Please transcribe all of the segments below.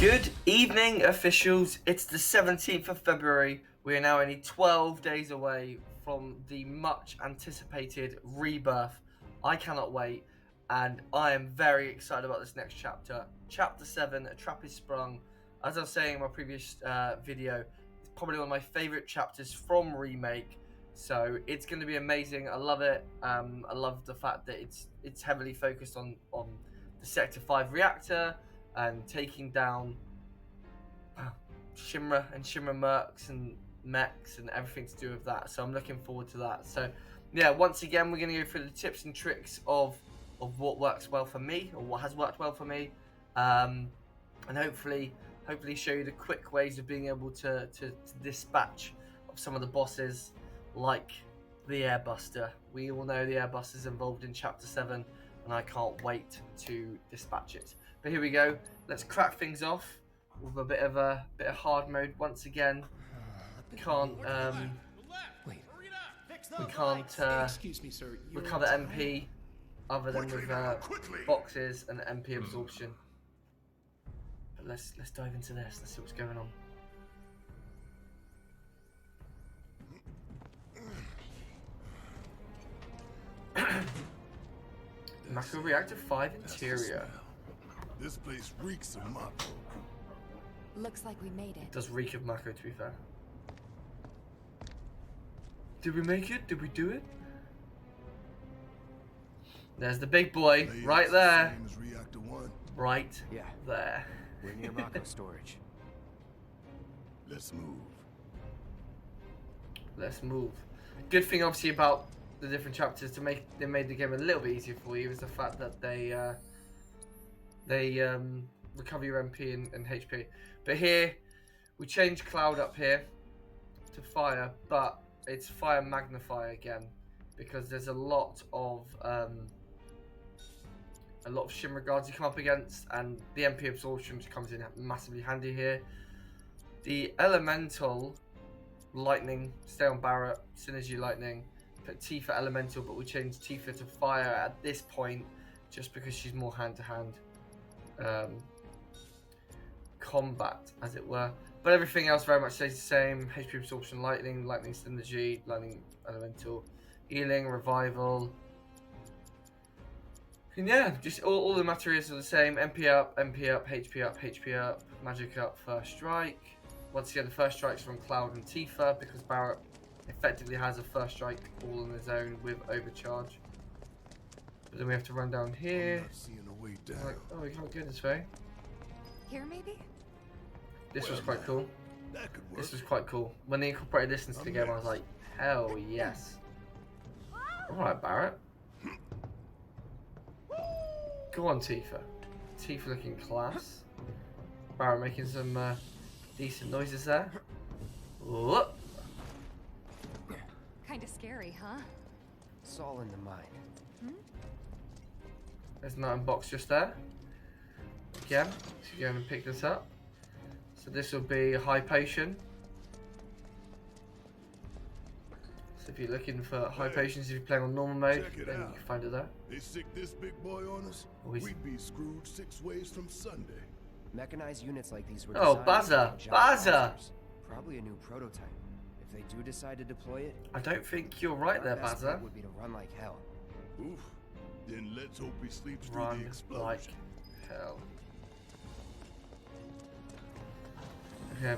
Good evening, officials. It's the 17th of February. We are now only 12 days away from the much anticipated Rebirth. I cannot wait, and I am very excited about this next chapter. Chapter 7, A Trap Is Sprung. As I was saying in my previous video, it's probably one of my favourite chapters from Remake. So it's going to be amazing. I love it. I love the fact that it's heavily focused on the Sector 5 reactor and taking down Shinra mercs and mechs and everything to do with that. So I'm looking forward to that. So yeah, once again, we're going to go through the tips and tricks of what works well for me, or what has worked well for me, and hopefully show you the quick ways of being able to dispatch of some of the bosses, like the Airbuster. We all know the Airbuster is involved in Chapter 7, and I can't wait to dispatch it. But here we go. Let's crack things off with a bit of hard mode once again. We can't Excuse me, sir. recover MP other than with boxes and MP absorption. But let's dive into this. Let's see what's going on. Mako Reactor 5 interior. This place reeks of Mako. Looks like we made it. It does reek of Mako, to be fair. Did we make it? Did we do it? There's the big boy, right there. Same as Reactor 1. Right Yeah. there. We're near Mako storage. Let's move. Let's move. Good thing, obviously, about the different chapters they made the game a little bit easier for you is the fact that they recover your MP and HP. But here we change Cloud up here to fire, but it's fire magnify again because there's a lot of Shinra guards you come up against, and the MP absorption which comes in massively handy here. The elemental lightning stay on Barrett, synergy lightning. Put Tifa elemental, but we changed Tifa to fire at this point just because she's more hand-to-hand combat, as it were. But everything else very much stays the same. HP absorption, lightning synergy, lightning elemental, healing, revival. And yeah, just all the materials are the same. MP up, HP up, HP up, magic up, first strike. Once again, the first strike's from Cloud and Tifa because Barrett effectively has a first strike all on his own with overcharge. But then we have to run down here. I'm not seeing a way down. Like, oh, we can't go this way. Here, maybe? This was quite cool. That could work. This was quite cool. When they incorporated this into the game, I was like, hell yes. Alright, Barrett. Go on, Tifa. Tifa looking class. Barrett making some decent noises there. Whoop. Kinda scary, huh? It's all in the mind. There's an item box just there. Again, so you go and pick this up. So this will be a high potion. So if you're looking for high potions, if you're playing on normal mode, then you can find it there. They sick this big boy on us, we'd be screwed 6 ways from Sunday. Mechanized units like these were Oh, designed to Buzzer! be giant Buzzer! monsters. Probably a new prototype. If they do decide to deploy it, I don't think you're right there, our best Bazza. bet would be to run like hell. Oof. Then let's hope he sleeps through the Run explosion. like hell. Okay.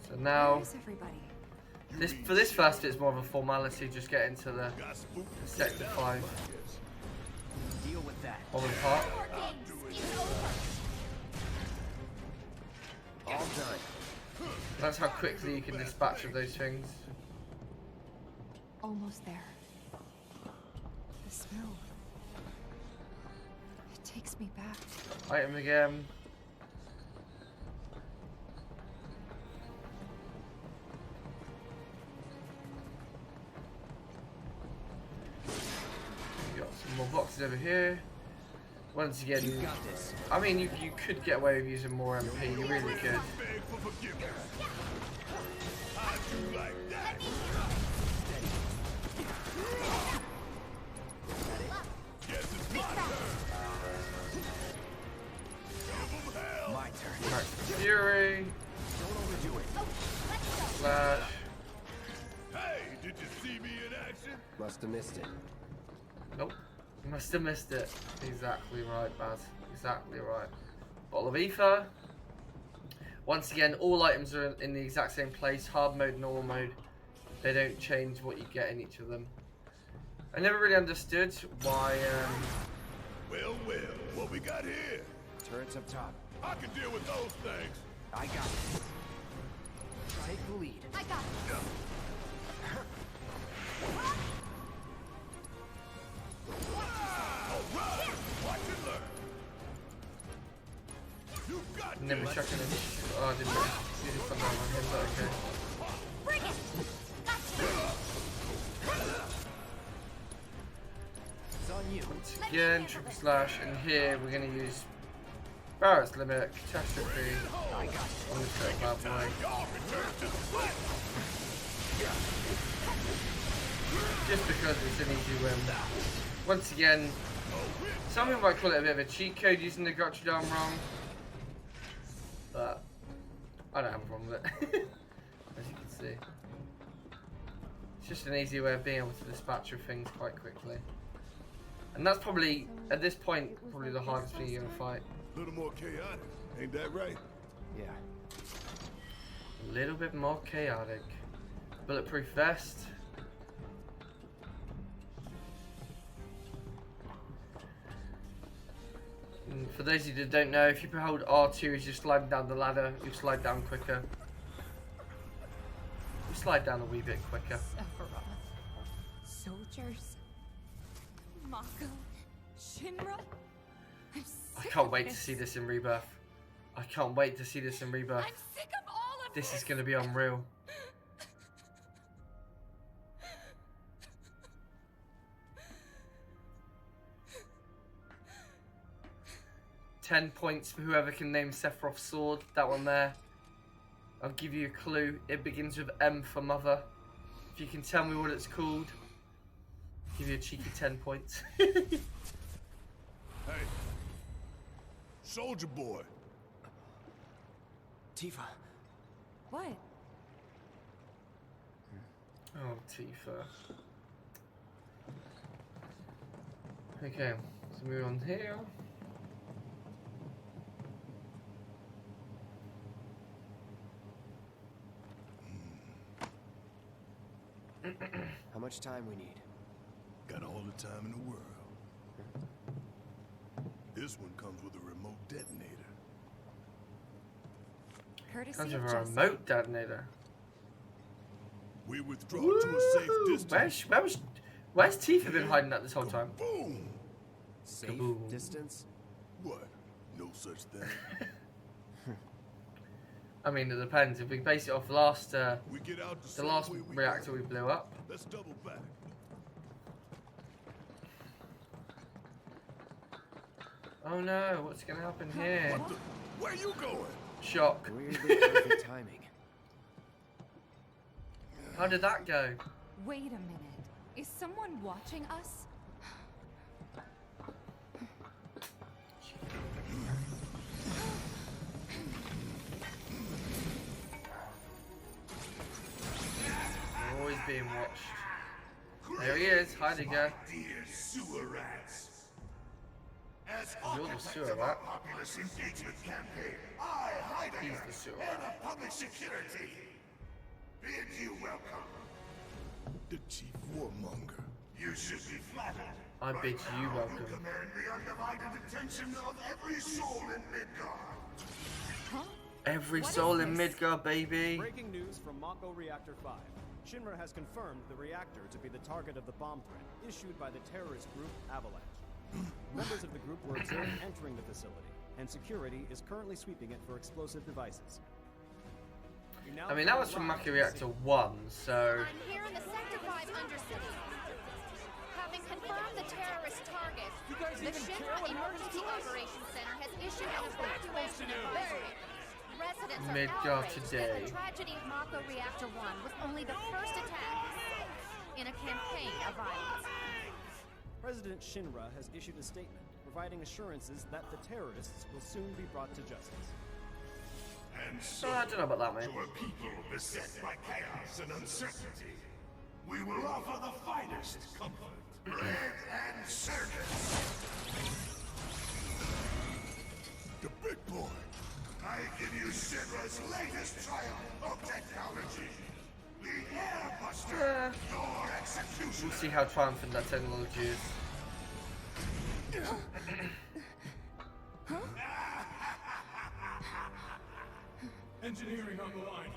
So now, Where's everybody? for this first, it's more of a formality. Just get into the Got spooked. Sector 5 Deal with that. of the part. All done. That's how quickly you can dispatch of those things. Almost there. The smell. It takes me back. Item again. We got some more boxes over here. Once again, You got this. I mean, you could get away with using more MP. You really could. Beg for forgiveness. I do like that. Guess it's my turn. action. Must have missed it. Nope. Must have missed it. Exactly right, Baz. Exactly right. Bottle of ether. Once again, all items are in the exact same place. Hard mode, normal mode. They don't change what you get in each of them. I never really understood why. Well, what we got here? Turrets up top. I can deal with those things. I got it. Take the lead. I got it. All right, watch and learn. You got Never this. chucking it. Oh, I didn't put that on him, but okay. Bring it. Gotcha. It's on you. Once again, triple slash, and here we're going to use Barrett's limit, catastrophe. I got it. I'm going to take that boy. Y'all return to the flesh. Just because it's an easy win. Once again, some people might call it a bit of a cheat code using the gotcha dome wrong, but I don't have a problem with it. As you can see, it's just an easy way of being able to dispatch of things quite quickly. And that's probably, at this point, probably the hardest thing you're going to fight. A little more chaotic, ain't that right? Yeah. A little bit more chaotic. Bulletproof vest. And for those of you that don't know, if you hold R2 as you're sliding down the ladder, you slide down quicker. You slide down a wee bit quicker. Sephiroth. Soldiers. Mako. Shinra. I'm I sick can't of wait to this. see this in Rebirth. I can't wait to see this in Rebirth. I'm sick of all of This is going to be unreal. $10 points for whoever can name Sephiroth's sword. That one there. I'll give you a clue. It begins with M for mother. If you can tell me what it's called, I'll give you a cheeky 10 points. Hey, soldier boy. Tifa. What? Oh, Tifa. Okay, so move on here. How much time we need? Got all the time in the world. This one comes with a remote detonator. Courtesy Comes of with a Jesse. remote detonator. We withdraw to a safe Woo! distance. Where's Tifa been hiding at this whole time? Boom! Safe Kaboom. distance? What? No such thing. I mean, it depends. If we base it off last, We get out the the same last way we reactor go. we blew up. Let's double back. Oh no, what's gonna happen here? What the? Where you going? Shock. Weirdly perfect timing. How did that go? Wait a minute. Is someone watching us? We're always being watched. There he is, hiding again. Dear sewer rats. As You're the architect sewer of our rat. populist engagement campaign, I, He's Heidegger, the sewer head rat. of public security, bid you welcome. The chief warmonger. You should be flattered. I bid you Now welcome. You command the undivided attention of every soul in Midgard. Huh? Every What soul is in this? Midgard, baby. Breaking news from Mako Reactor 5. Shinra has confirmed the reactor to be the target of the bomb threat issued by the terrorist group Avalanche. Members of the group were observed entering the facility, and security is currently sweeping it for explosive devices. You now I mean, that was from Mako Reactor 1, so... I'm here in the Sector 5 Undercity. Having confirmed the terrorist target, the Shinra Emergency Operations Center has issued an evacuation advisory. Residents are Midgard outraged today. that the tragedy of Mako Reactor 1 was only the first attack in a campaign of violence. President Shinra has issued a statement providing assurances that the terrorists will soon be brought to justice. And so, I don't know about that, mate. to a people beset by chaos and uncertainty, We will offer the finest comfort, bread and circus. The big boy. I give you Shinra's latest triumph of technology. The Airbuster, your executioner. We'll see how triumphant that technology is. Engineering on the line.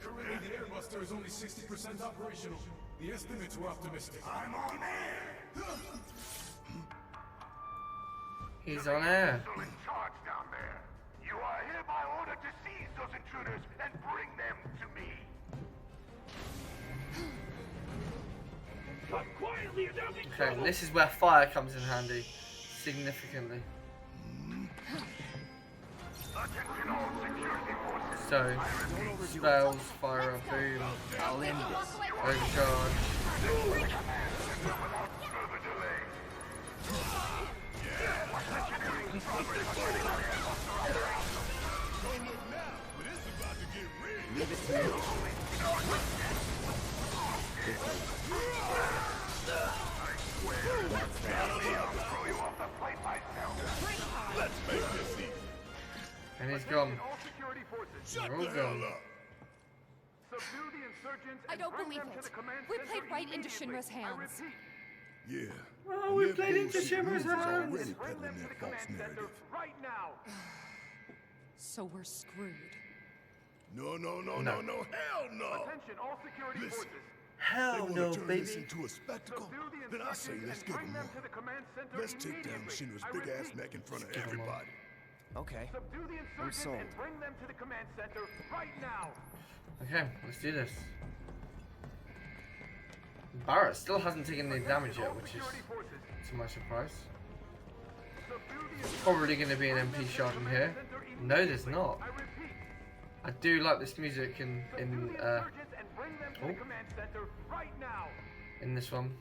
Currently, the Airbuster is only 60% operational. The estimates were optimistic. I'm on air. He's on air. Still in charge down there. You are hereby ordered to seize those intruders and bring them to me. Come quietly and there'll be Okay, and this is where fire comes in handy, significantly. attention all security forces. So, spells, fire up, boom, I'll end this. overcharge. Without further delay. Don't look now, but it's about to get real. Leave it to me. Throw you off the plate myself. Let's make this easy. And he's gone. All security forces. Shut They're the all hell gone. up. Subdue the insurgents I and don't bring believe them to it. the command We center played right into immediately. Shinra's hands. I repeat, Yeah. Oh, we And played that into bullshit Shimmer's news is hands. already bring peddling them to that the false command center narrative. right now. So we're screwed. No. No. Hell no. Attention all security Listen. forces. They Hell want no, to turn this baby. into a spectacle? Subdue the Then I say insurgents let's and give bring them them to one. the command center Let's take down immediately. Shinra's I big ass repeat, neck in front of give 'em one. everybody. Okay. subdue the insurgents sold. and bring them to the command center right now. Okay, let's do this. Barrett still hasn't taken any damage yet, which is Security forces. to my surprise. Subdue the Probably going to be an MP shot in here. No, there's not. I repeat. I do like this music in Subdue the insurgents and bring them to the command center right now. in this one.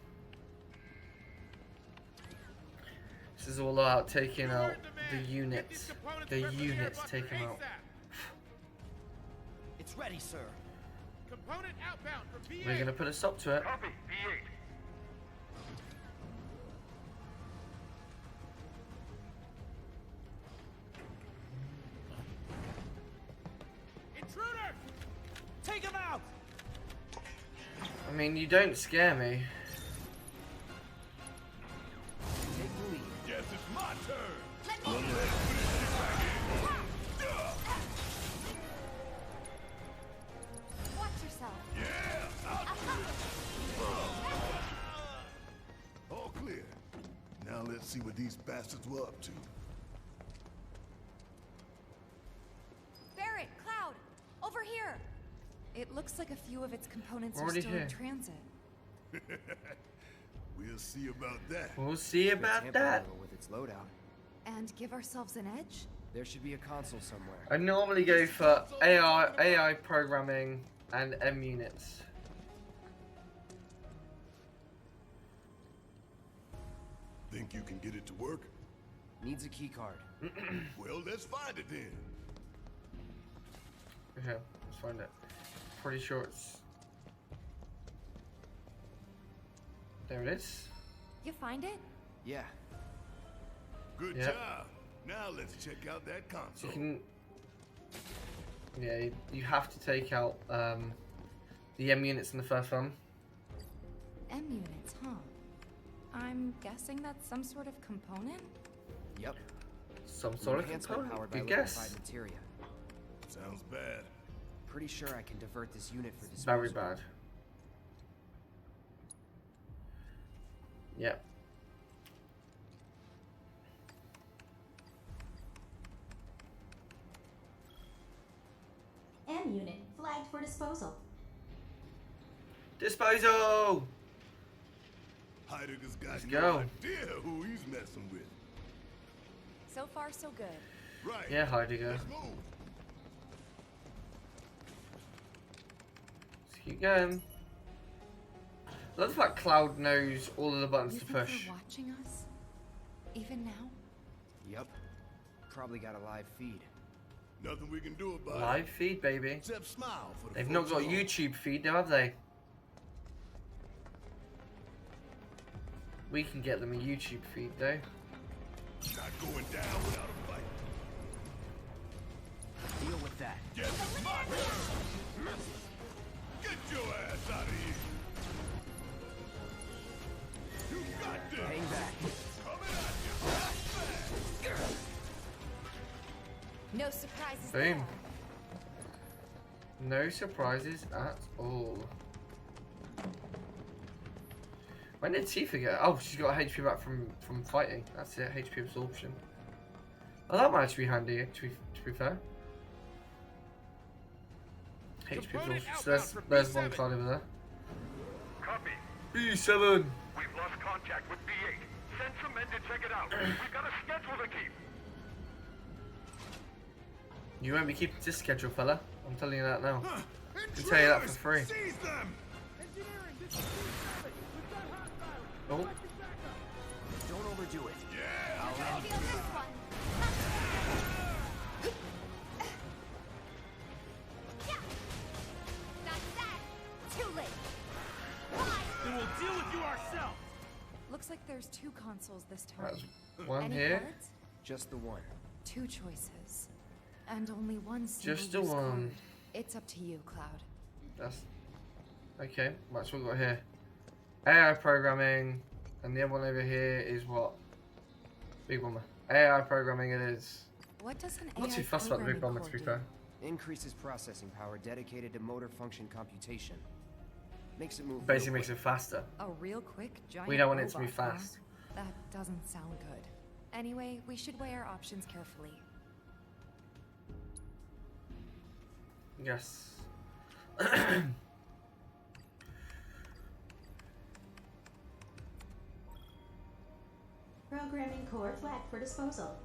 This is all about taking out the units. The units, take them out. It's ready, sir. Component outbound from BA. We're going to put a stop to it. Copy, B8. Intruder! Take him out! I mean, you don't scare me. Take the lead. Guess it's my turn. Watch yourself. All clear. Now let's see what these bastards were up to. Barrett, Cloud, over here. It looks like a few of its components We're are already still here. in transit. We'll see about that. We'll see Could about tamper a that. little with its loadout. And give ourselves an edge? There should be a console somewhere. I normally go for AI programming and M units. Think you can get it to work? Needs a key card. Well, let's find it then. Okay, let's find it. Pretty sure it's... There it is. You find it? Yeah. Good Yep. job. Now let's check out that So console. you can... Yeah, you have to take out the M units in the first one. M units, huh? I'm guessing that's some sort of component? Yep. Some sort of Enhancement component. powered by Good liquefied guess. materia. Sounds bad. Pretty sure I can divert this unit for disposal. Very bad. Yep. M unit flagged for disposal. Disposal! Heidegger's got Let's no go. idea who he's messing with. So far, so good. Right. Yeah, Heidegger. Let's move. Let's keep going. I love that Cloud knows all of the buttons You to think push. they're watching us? Even now? Yep. Probably got a live feed. Nothing we can do about Live it. feed, baby. Except smile for the They've not folks got at a home. YouTube feed now, have they? We can get them a YouTube feed though. Not going down without a fight. Deal with that. Get my Get your ass out of here. You got this. Hang back. Coming at you. No surprises Boom. there. No surprises at all. When did Tifa get? Oh, she's got HP back from fighting. That's it. HP absorption. Oh, that might actually be handy. To be fair. HP absorption. So there's one card over there. Copy. B7. We've lost contact with B8. Send some men to check it out. We've got a schedule to keep. You won't be keeping this schedule, fella. I'm telling you that now. I can tell you that for free. Seize them. Oh, Don't overdo it. Yeah. Feel this one. Yeah. That's that. Too late. Why? Then we'll deal with you ourselves. Looks like there's 2 consoles this turn. that's one Any here. cards? Just the one. 2 choices. And only one Just the single-use one. card. It's up to you, Cloud. That's okay. That's what we've got here. AI programming, and the other one over here is what? Big Bomber. AI programming it is. What does an I'm not AI too fussed about the Big Bomber, programming to be core fair. Increases processing power dedicated to motor function computation. Makes it move. Basically real makes it faster. do? A real quick giant We don't want it to be robot, huh? fast. That doesn't sound good. Anyway, we should weigh our options carefully. Yes. Programming core flagged for disposal.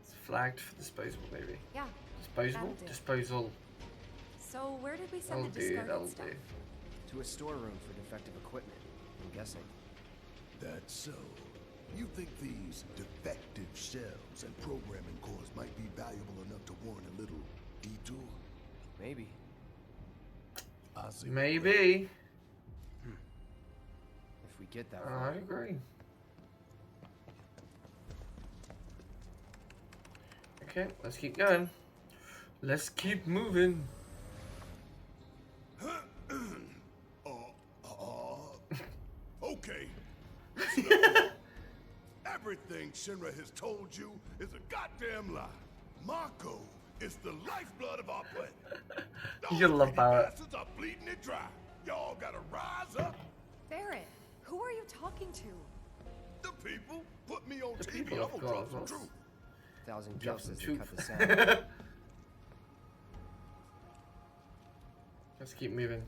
It's flagged for disposable, maybe. Yeah. Disposable? That'll do. Disposal. So where did we send That'll the do, discarded that'll stuff? do. To a storeroom for defective equipment. I'm guessing. That's so. You think these defective shells and programming cores might be valuable enough to warrant a little detour? Maybe. I see. Maybe. If we get that I far. agree. Okay, let's keep going. Let's keep moving. Okay. Everything Shinra has told you is a goddamn lie. Mako is the lifeblood of our planet. You're gonna love Barrett. Bastards are bleeding it dry. Y'all gotta rise up. Barrett, who are you talking to? The people put me on The TV. people, I'm of gonna drop some course. truth. Thousand Drop some jokes to cut truth. the sound. Let's keep moving.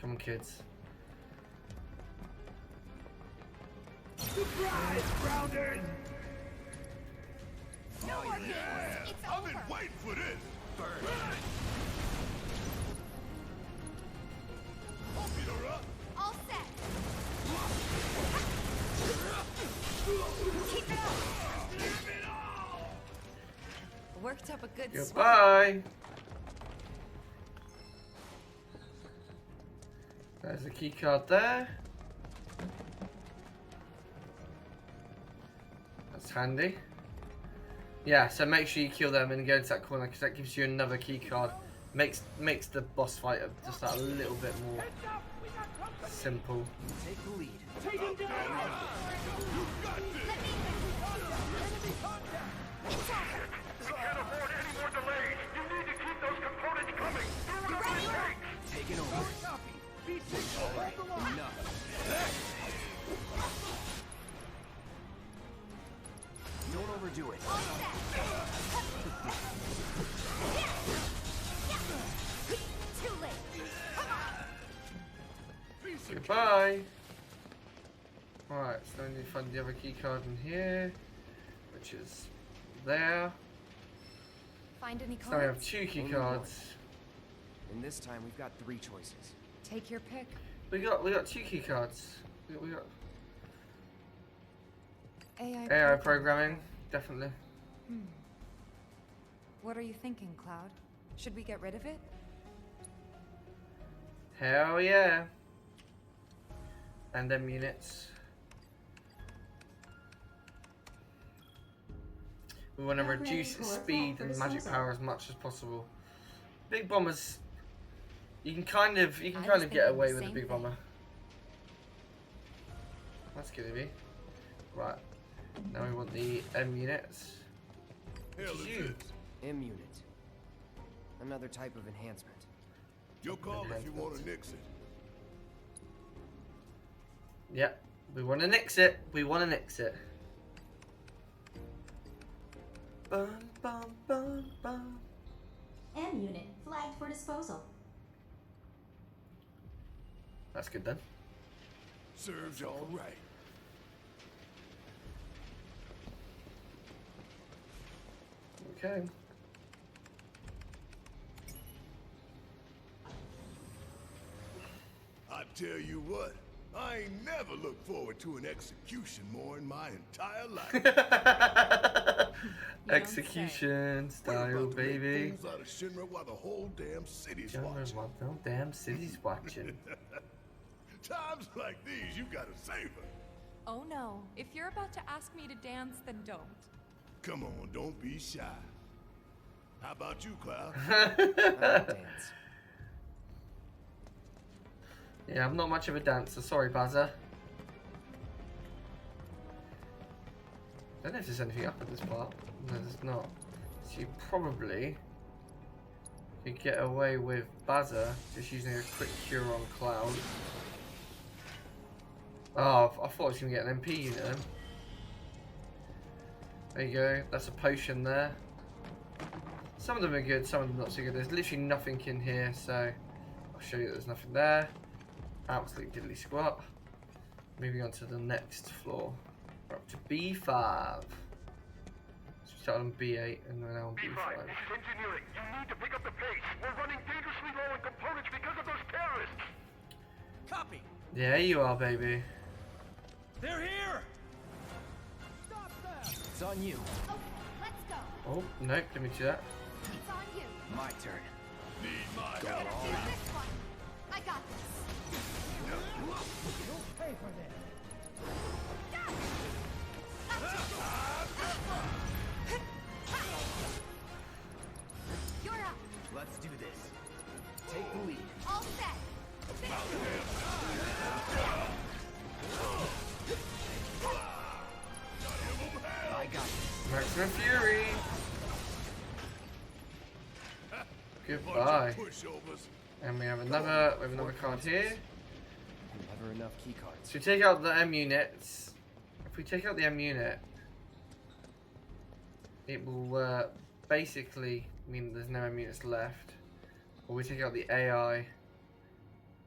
Come on, kids. Surprise, grounded! No more games. It's I've over. been waiting for this. Open her up. All set. Keep it up. Worked up a good sweat. Goodbye. There's a key card there. That's handy. Yeah, so make sure you kill them and go into that corner because that gives you another key card. Makes the boss fight just that a little bit more simple. Take the lead. Take him down. We can't afford any more delays. You need to keep those components coming. Do whatever it takes. Take it over. All right, enough. Don't overdo it. All set. Too late. Goodbye. Alright, so I need to find the other key card in here, which is there. Find any So now we have cards? 2 key Only cards. And this time we've got 3 choices. Take your pick. We got 2 key cards. We got AI AI programming, definitely. What are you thinking, Cloud? Should we get rid of it? Hell yeah. and M units. We want to reduce speed and magic power as much as possible. Big bombers, you can kind of get away with a big bomber. That's good of you. Right, now we want the M units. Hell is this? M unit. Another type of enhancement. Your call if you want to nix it. Yep, we want to nix it. We want to nix it. Bum, bum, bum, bum. M unit flagged for disposal. That's good then. Serves all right. Okay. I tell you what, I ain't never looked forward to an execution more in my entire life. Execution style, baby. Fools out of Shinra while the whole damn city's Don't watching. know what the damn city's watching. Times like these, you gotta savor. Oh no. If you're about to ask me to dance, then don't. Come on, don't be shy. How about you, Cloud? Dance. Yeah, I'm not much of a dancer. Sorry, Bazza. Don't know if there's anything up at this part. No, there's not. So you probably could get away with Bazza just using a quick cure on Cloud. Oh, I thought I was going to get an MP unit then. There you go. That's a potion there. Some of them are good, some of them not so good. There's literally nothing in here, so I'll show you that there's nothing there. Absolute diddly squat. Moving on to the next floor. We're up to B5. So we started on B8 and we're now on B5. This is engineering. You need to pick up the pace. We're running dangerously low on components because of those terrorists. Copy. Yeah, you are, baby. They're here! Stop that! It's on you. Okay, let's go. Oh, nope, let me do that. It's on you. My turn. Need my Do help. this one. I got this. You'll pay for this. You're up. Let's do this. Take the lead. All set. I got this. Maximum Fury. Goodbye. Pushovers. And we have another card here. Never enough key cards. So we take out the M units. If we take out the M unit, it will basically mean there's no M units left. Or we take out the AI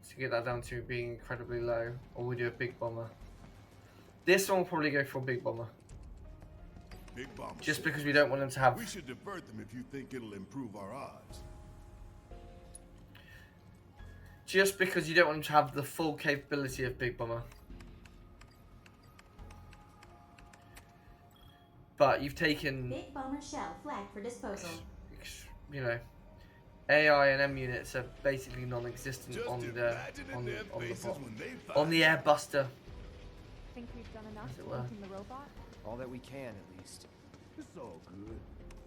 to get that down to being incredibly low. Or we do a big bomber. This one will probably go for a big bomber. Big bomb. Just because we don't want them to have... We should divert them if you think it'll improve our odds. Just because you don't want them to have the full capability of big bomber. But you've taken... Big bomber shell flagged for disposal. You know, AI and M units are basically non-existent Just on the imagine in their on the faces bot. when they On the Airbuster. Think we've done enough As it to were. open the robot? All that we can, at least. It's all good.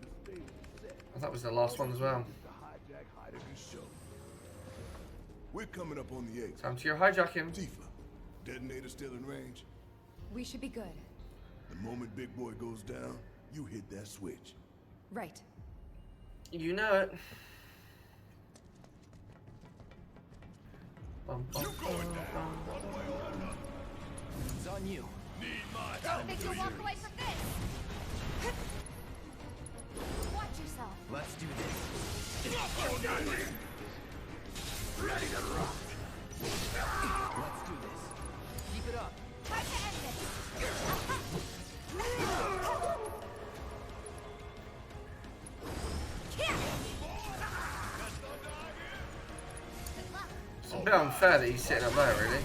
The stage is set. And that was the last one as well. The hijack Heidegger's show. We're coming up on the 8th. Time to go hijack him. Tifa, detonator still in range? We should be good. The moment Big Boy goes down, you hit that switch. Right. You know it. Bum, bum, You going bum, down, bum. one way or another. It's on you. Need my Don't help, think do you'll you? walk away from this. Watch yourself. Let's do this. Ready to rock. Let's do this. Keep it up. Time to end this. It's a bit unfair that he's sitting up there, really.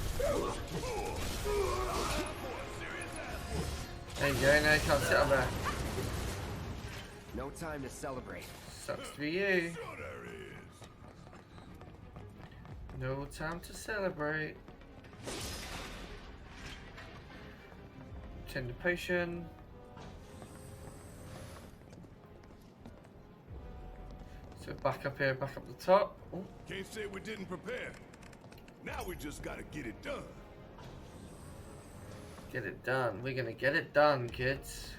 There you go, now you can't sit up there. No time to celebrate. Sucks to be you. Sure there is. No time to celebrate. Obtain the potion. So back up here, back up the top. Oh. Can't say we didn't prepare. Now we just gotta get it done. Get it done. We're gonna get it done, kids.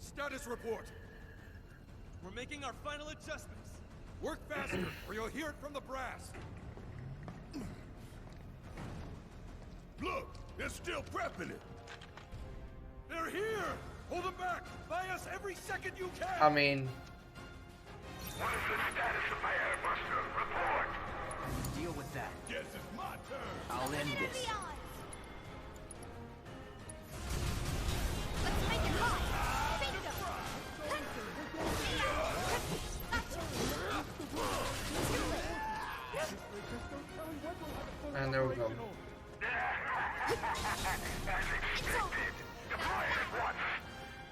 Status report. We're making our final adjustments. Work faster, or you'll hear it from the brass. Look, they're still prepping it. They're here! Hold them back! Buy us every second you can! I mean... What is the status of my Airbuster? Report! Deal with that. Guess it's my turn. I'll end this. Let's make it hot! Bingo! And there we go.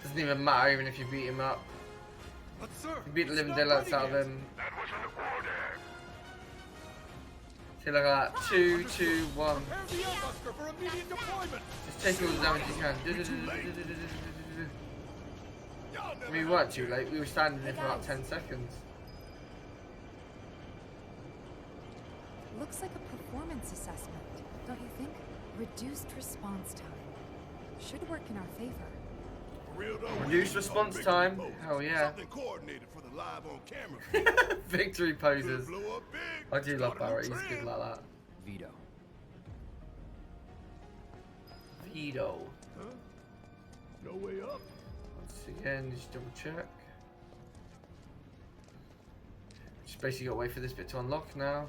Doesn't even matter even if you beat him up. But sir, You beat the living stop daylights running out of it. him. That was an order. See, look at that. 2, 2, 1. Prepare the Airbuster for immediate deployment! Just take all the damage you can. I mean, we weren't too late. We were standing there for about 10 seconds. Looks like a performance assessment, don't you think? Reduced response time. Should work in our favor. For real though, Reduced we response need time. victory pose. Hell yeah. Something coordinated for the live on camera. Victory poses. Blow up big. I do love Start a new Barrett. He's trend. good like that. Veto. Veto. Huh? No way up. Once again, just double check. Just basically got to wait for this bit to unlock now.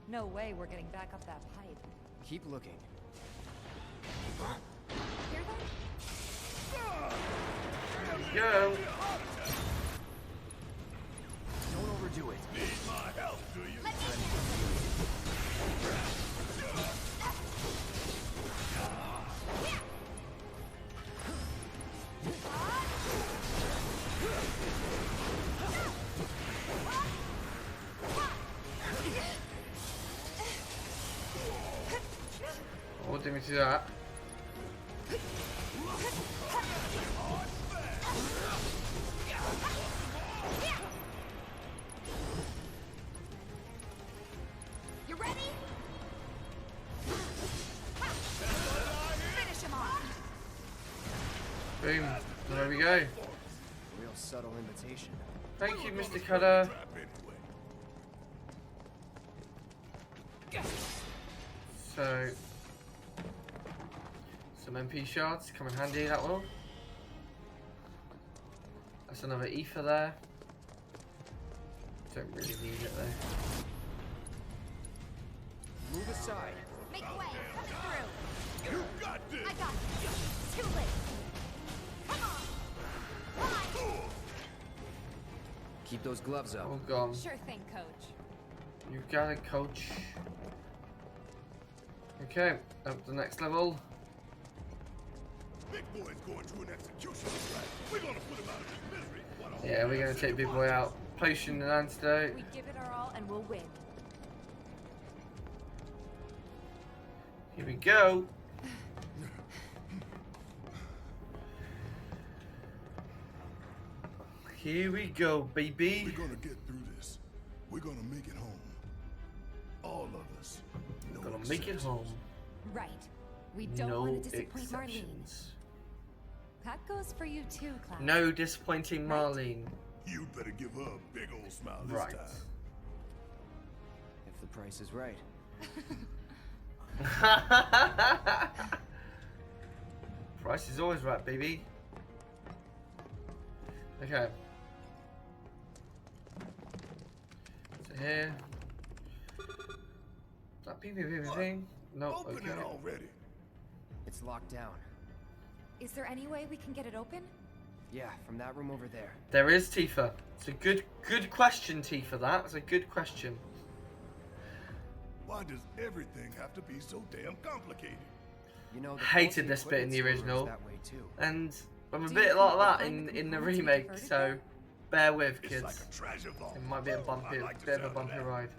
No way we're getting back up that pipe. Keep looking. Hear that? Go. Don't overdo it. Need my help, do you? Oh, didn't mean to do that. You ready? Finish him off. Boom. There we go. Real subtle invitation. Thank you, Mr. Cutter. Trap anyway. So, some MP shards come in handy, that will. That's another ether there. Don't really need it though. Move aside. Make way! Coming through! You got this. I got you! Too late! Come on! Fly! Keep those gloves up. All gone. Sure thing, coach. You got it, coach. Okay, up to the next level. Big boy's going through an execution strike. We're gonna put him out of his misery. What a Yeah, we're gonna take Big Boy out. Potion and antidote. We give it our all and we'll win. Here we go. Here we go, baby. We're gonna get through this. We're gonna make it home. All of us. No Gonna make it exceptions. home. Right. We don't No want to disappoint Marlene. exceptions. That goes for you too, Cloud. No disappointing Marlene. You'd better give her a big old smile this Right. time. If the price is right. Price is always right, baby. Okay. So here. That PvP thing? No, Open okay. it already. It's locked down. Is there any way we can get it open? Yeah, from that room over there. There is, Tifa. It's a good question, Tifa. That's a good question. Why does everything have to be so damn complicated? You know, the Hated faulty this bit in the equipment store is original, that way too. and I'm a Do you bit think like we'll that find the in the components we remake. diverted So there? bear with, It's kids. like a treasure vault. It might be a bumpy, I like the bit of a sound bumpy that. ride.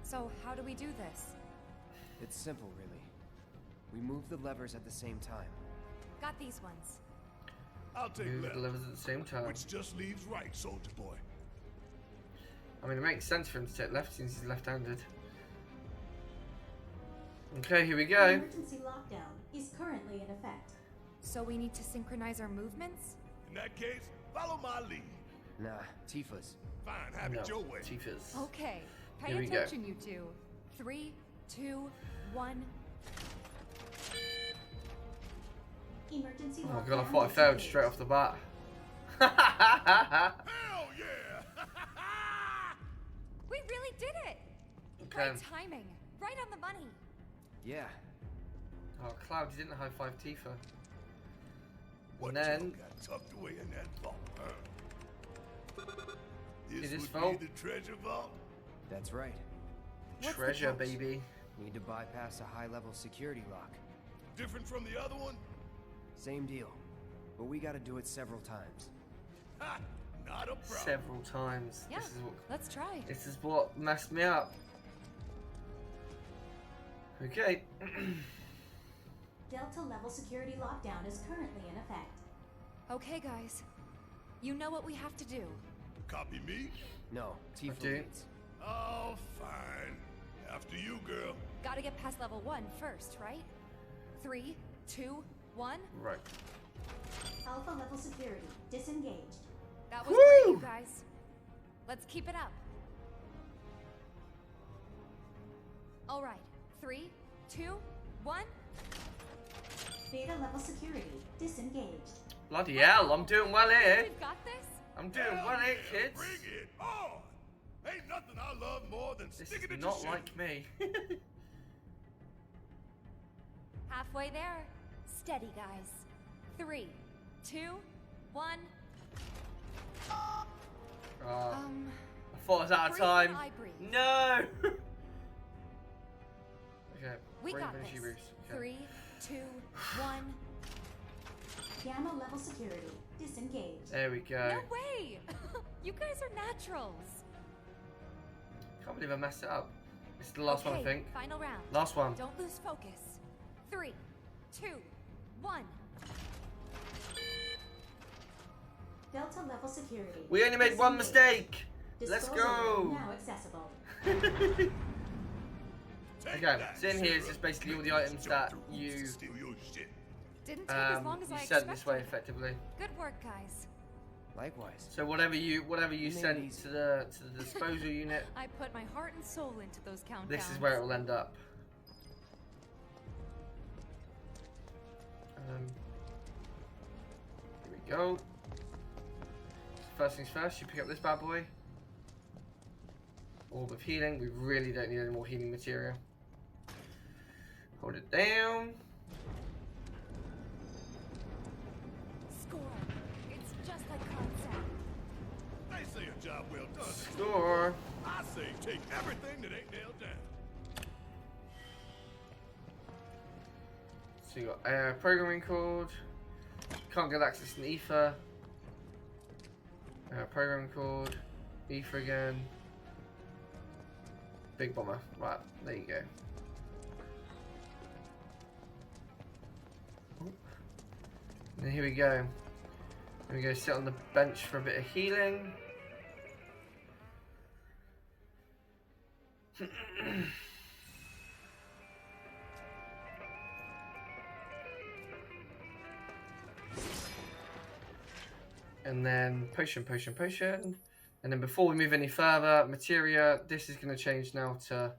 So how do we do this? It's simple, really. We move the levers at the same time. Got these ones. I'll take Move left, the levers at the same time. which just leaves right, soldier boy. I mean, it makes sense for him to take left since he's left-handed. Okay, here we go. Emergency lockdown is currently in effect. So we need to synchronize our movements? In that case, follow my lead. Nah, Tifa's. Fine, have it your way. Tifa's. Okay. Pay Here we go. attention, you two. 3, 2, 1. Emergency Oh my lockdown god, I thought I is failed engaged. straight off the bat. Hell yeah! We really did it! Okay. Great timing. Right on the money. Yeah. Oh, Cloud, you didn't high-five Tifa. What And then- you got tucked away in that vault, huh? This It is would vault. be the treasure vault? That's right. What's the Treasure, catch? baby. Need to bypass a high-level security lock. Different from the other one? Same deal. But we gotta do it several times. Ha! Not a problem. Several times. Yeah, let's try. This is what messed me up. Okay. Delta level security lockdown is currently in effect. Okay, guys. You know what we have to do. Copy me? No, Tifa do. leads. Oh, fine. After you, girl. Gotta get past level 1 first, right? 3, 2, 1. Right. Alpha level security disengaged. That was great, Woo! you guys. Let's keep it up. All right. 3, 2, 1. Beta level security disengaged. Bloody hell, I'm doing well here. We've got this. I'm doing Hell well here, yeah, kids. Bring it on! Ain't nothing I love more than This sticking is it not to like me. Halfway there. Steady, guys. 3, 2, 1. I Um, thought I was out of breathe time. when I breathe. No! Okay. We brave got energy this. boost. Okay. 3, 2, 1. Gamma level security disengaged. There we go. No way! You guys are naturals. Can't believe I messed it up. It's the last one, I Okay, think. Final round. Last one. Don't lose focus. 3, 2, 1. Delta level security. We only made one disengaged. mistake. Let's Disposal room go. now accessible. Take Okay, that, so in here it's Sarah. just basically all the items that Jumped through hoops you to steal your shit. Didn't take as long as I you expected. sent this way effectively. Good work, guys. Likewise. So whatever you made sent it easy. to the disposal unit, I put my heart and soul into those countdowns. this is where it will end up. Here we go. First things first, you pick up this bad boy. Orb of healing. We really don't need any more healing material. Hold it down. Score. It's just like Carl said. They say a job well done. Score. I say take everything that ain't nailed down. So you got programming code. Can't get access to ether. Programming code. Ether again. Big bomber. Right, there you go. And here we go. Here we go, sit on the bench for a bit of healing. And then potion. And then before we move any further, materia, this is going to change now to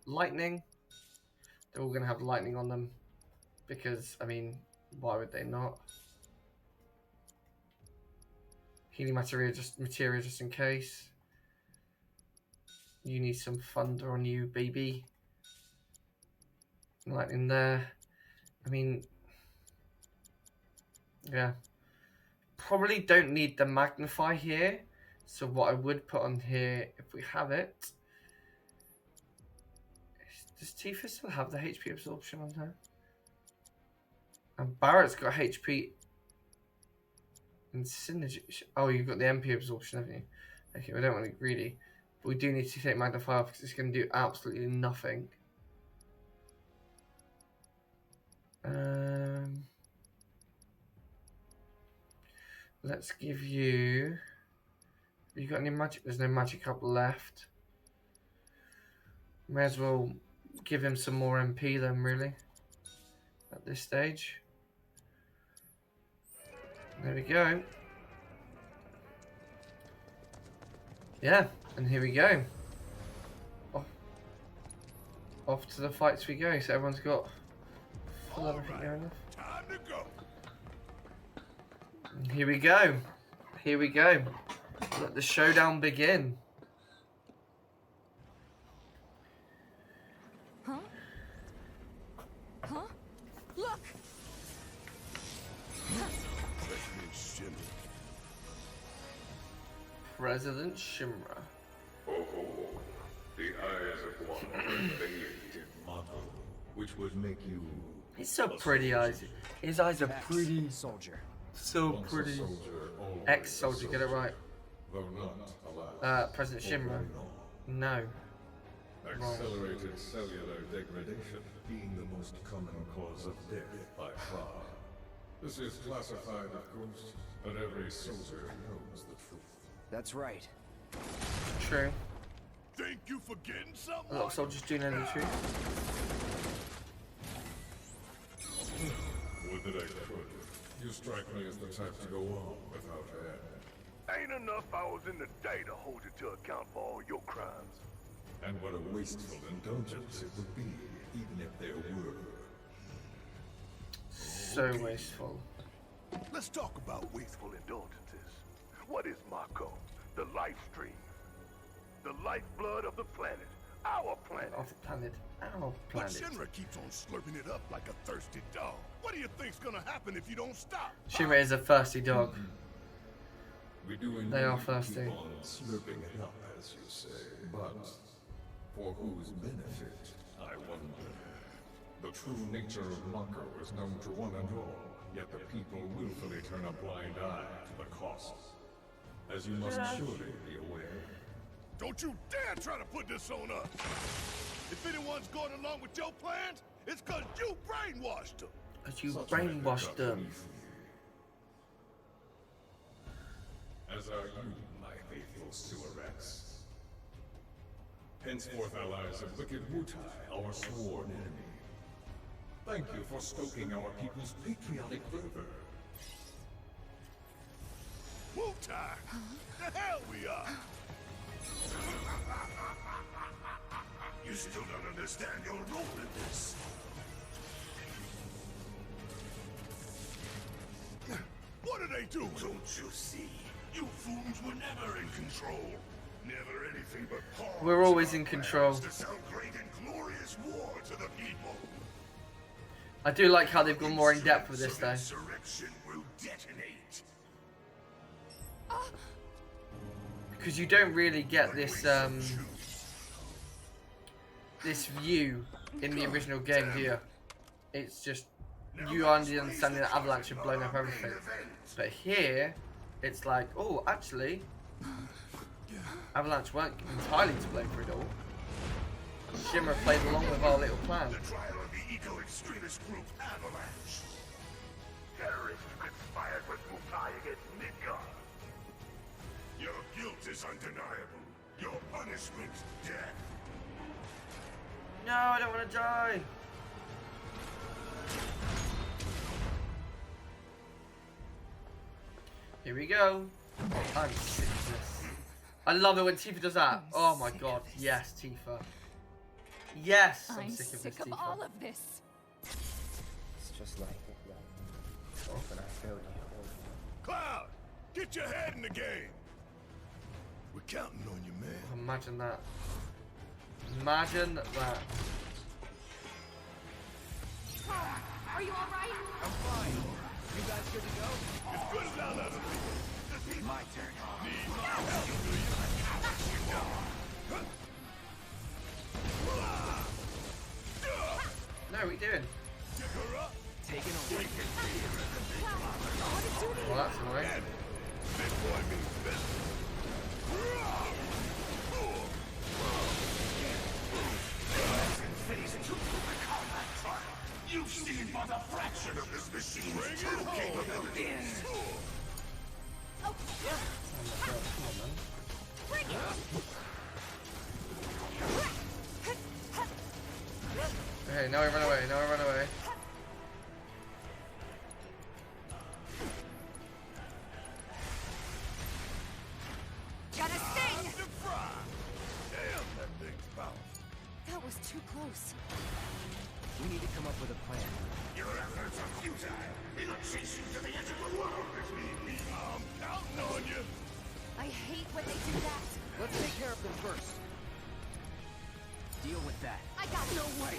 lightning. They're all going to have lightning on them. Because, I mean, why would they not? Healing materia just in case. You need some thunder on you, baby. Lightning there. I mean, Yeah. Probably don't need the magnify here. So what I would put on here, if we have it... Does Tifa still have the HP absorption on her? And Barrett's got HP and synergy. Oh, you've got the MP absorption, haven't you? Okay, we don't want to be greedy. But we do need to take magnify off because it's going to do absolutely nothing. Let's give you... Have you got any magic? There's no magic up left. May as well give him some more MP then, really. At this stage. There we go. Yeah, and here we go. Off to the fights we go. So everyone's got full everything going off. Time to go. And here we go. Here we go. Let the showdown begin. Huh? Huh? Look! President Shimmer. President Shimra. Oh, the eyes of one bathed in Mako, which would make you He's so pretty, eyes. His eyes are pretty. Soldier. So once a pretty. soldier, always Ex-soldier, a get it right. though not alive. President Shimra. No. Accelerated cellular degradation being the most common cause of death by far. This is classified, of course, but every soldier knows the truth. That's right. True. Think you forgetting A something? lot of soldiers do know the truth. Would that I could. You strike me as the type to go on without end. Ain't enough hours in the day to hold you to account for all your crimes. And what a wasteful indulgence it would be, even if there were. So wasteful. Let's talk about wasteful indulgences. What is Mako? The life stream. The lifeblood of the planet. Our planet. Off the planet. Our But planet. Shinra keeps on slurping it up like a thirsty dog. What do you think's gonna happen if you don't stop? Shimra is a thirsty dog. We do indeed They are thirsty. keep on slurping it up, as you say. But for whose benefit, I wonder. The true nature of Mako is known to one and all, yet the people willfully turn a blind eye to the costs. As you must surely be aware. Don't you dare try to put this on us! If anyone's going along with your plans, it's cause you brainwashed them! Because you Such brainwashed men them. as are you, my faithful sewer-rats. Henceforth allies of wicked Wutai, our sworn enemy. Thank you for stoking our people's patriotic fervor. Wutai! The hell we are! You still don't understand your role in this. What do they do? Don't you see? You fools were never in control. Never anything but pawns. We're always in in our control. plans To sell great and glorious war to the people. I do like how they've gone more in depth with this though. Insurrection will detonate. Because you don't really get this this view in the original game, do you? It's just you understanding that Avalanche have blown up everything. But here, it's like, oh, actually, Avalanche weren't entirely to blame for it all. Shimmer played along with our little plan. The trial of the eco-extremist group Avalanche. Terrorists conspired with Wutai against Midgard. Your guilt is undeniable. Your punishment, death. No, I don't want to die. Here we go. I'm sick of this. I love it when Tifa does that. Oh my god. Yes, Tifa. Yes, I'm sick of this, Tifa. all of this. It's just like when I failed you. Cloud, get your head in the game. We're counting on you, man. Imagine that. Imagine that. Are you alright? I'm fine. You guys good to go? As good as I'll ever be. My turn. Need my help, do you? No, what are we doing? Taking over. Well, that's annoying. Big boy means business. You've seen but a fraction of this machine's true capabilities. Oh, Oh my god, come on, man. bring it! Okay, now we run away, now we run away. Gotta sting! Damn, that thing's powerful. That was too close. We need to come up with a plan. Your efforts are futile. It'll chase you to the edge of the world if need be. I'm counting on you. I hate when they do that. Let's take care of them first. Deal with that. I got No way!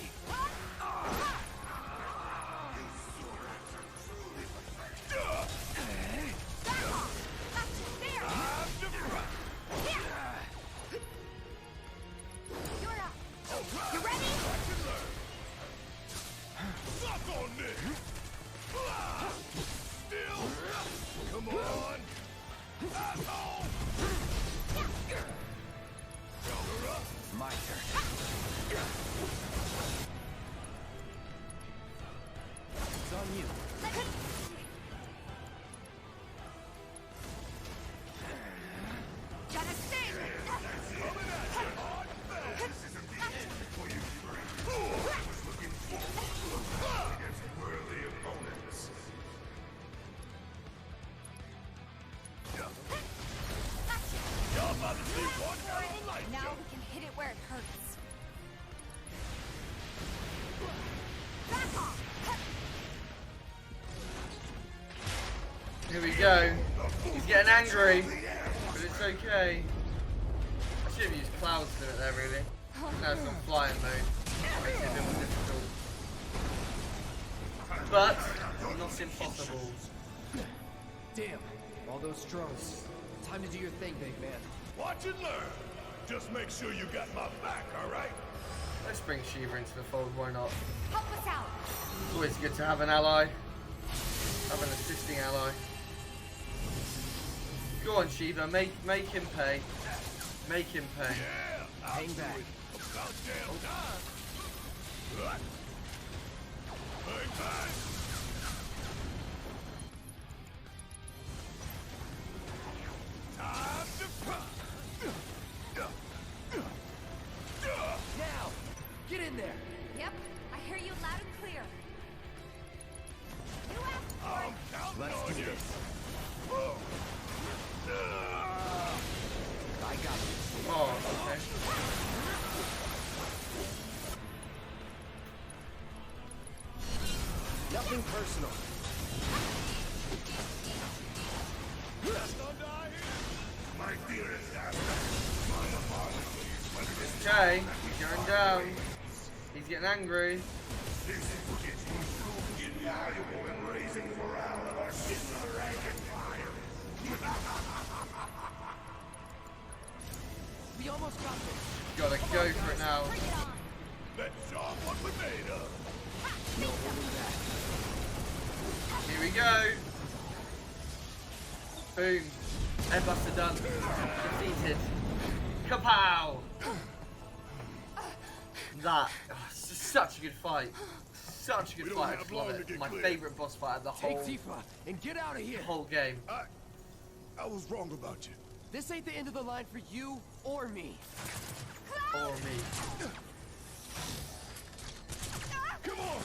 You're up. You ready? Suck on this. Still. Come on. Asshole. Cover up. My turn. It's on you. Gotta sting! Worthy opponents. Y'all about to see one hell of a light Now show. we can hit it where it hurts. Back off! Here we go. He's getting angry, but it's okay. I should have used clouds to do it there, really. Now it's on flying mode. Makes it a bit more difficult. But, not impossible. Damn. All those strokes. Time to do your thing, big man. Watch and learn. Just make sure you got my back, all right? Let's bring Shiva into the fold, why not? Help us out! It's always good to have an ally. Have an assisting ally. Go on, Shiva, make him pay. Make him pay. Yeah. Hang back. About damn time. What? Hang back. Time to pop. Now! Get in there! Yep, I hear you loud and clear. You asked for I'm it! counting Let's on do you. this. Ah. I got this. Oh, okay. Nothing personal. My dearest Astra, my apologies, but it is Okay, he's going down. He's getting angry. this is gets you proved invaluable in raising morale of our sister rank empire. We almost got this. Gotta go for it now. Bring it on! Let's show 'em what we're made of. No holding back. Here we go. Boom. Airbuster done. Defeated. Kapow! That. Oh, it's just such a good fight. Such a We good don't fight. I have just long love to it. get My clear. favourite boss fight of the Take whole Tifa and get out of here. game. I was wrong about you. This ain't the end of the line for you or me. Or me. Come on.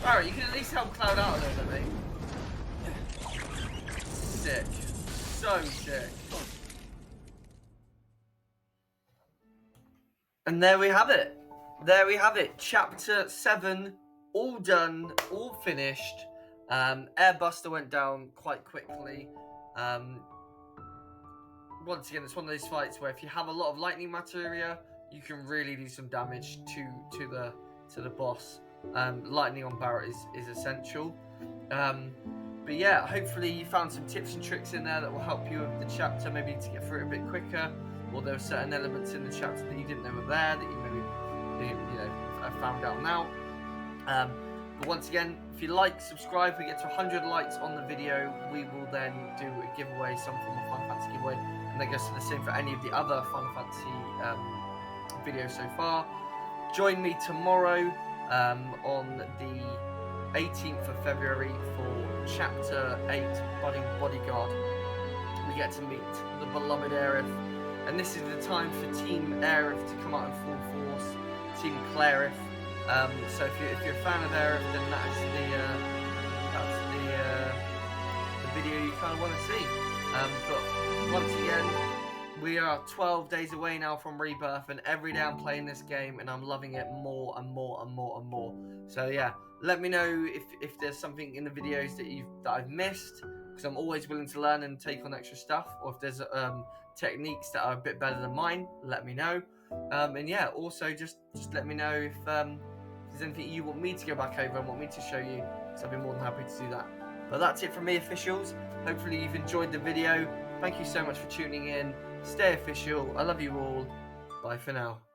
Alright, you can at least help Cloud out a little bit, mate. Sick. So sick. And there we have it. There we have it. Chapter 7, all done, all finished. Airbuster went down quite quickly. Once again, it's one of those fights where if you have a lot of lightning materia, you can really do some damage to the boss. lightning on Barret is essential. But yeah, hopefully you found some tips and tricks in there that will help you with the chapter, maybe to get through it a bit quicker, or there were certain elements in the chapter that you didn't know were there that you maybe found out now. But once again, if you like, subscribe. If we get to 100 likes on the video, we will then do a giveaway, some form of Final Fantasy giveaway, and that goes to the same for any of the other Final Fantasy videos so far. Join me tomorrow on the 18th of February for Chapter 8, Budding Bodyguard. We get to meet the beloved Aerith, and this is the time for Team Aerith to come out in full force, Team Clarith. So if you're a fan of Aerith, then that's the video you kind of want to see. But once again, we are 12 days away now from Rebirth, and every day I'm playing this game and I'm loving it more and more and more and more. So yeah, let me know if there's something in the videos that I've missed, because I'm always willing to learn and take on extra stuff, or if there's techniques that are a bit better than mine, let me know. And yeah, also just let me know if there's anything you want me to go back over and want me to show you, so I'd be more than happy to do that. But that's it from me, officials. Hopefully you've enjoyed the video. Thank you so much for tuning in. Stay official. I love you all. Bye for now.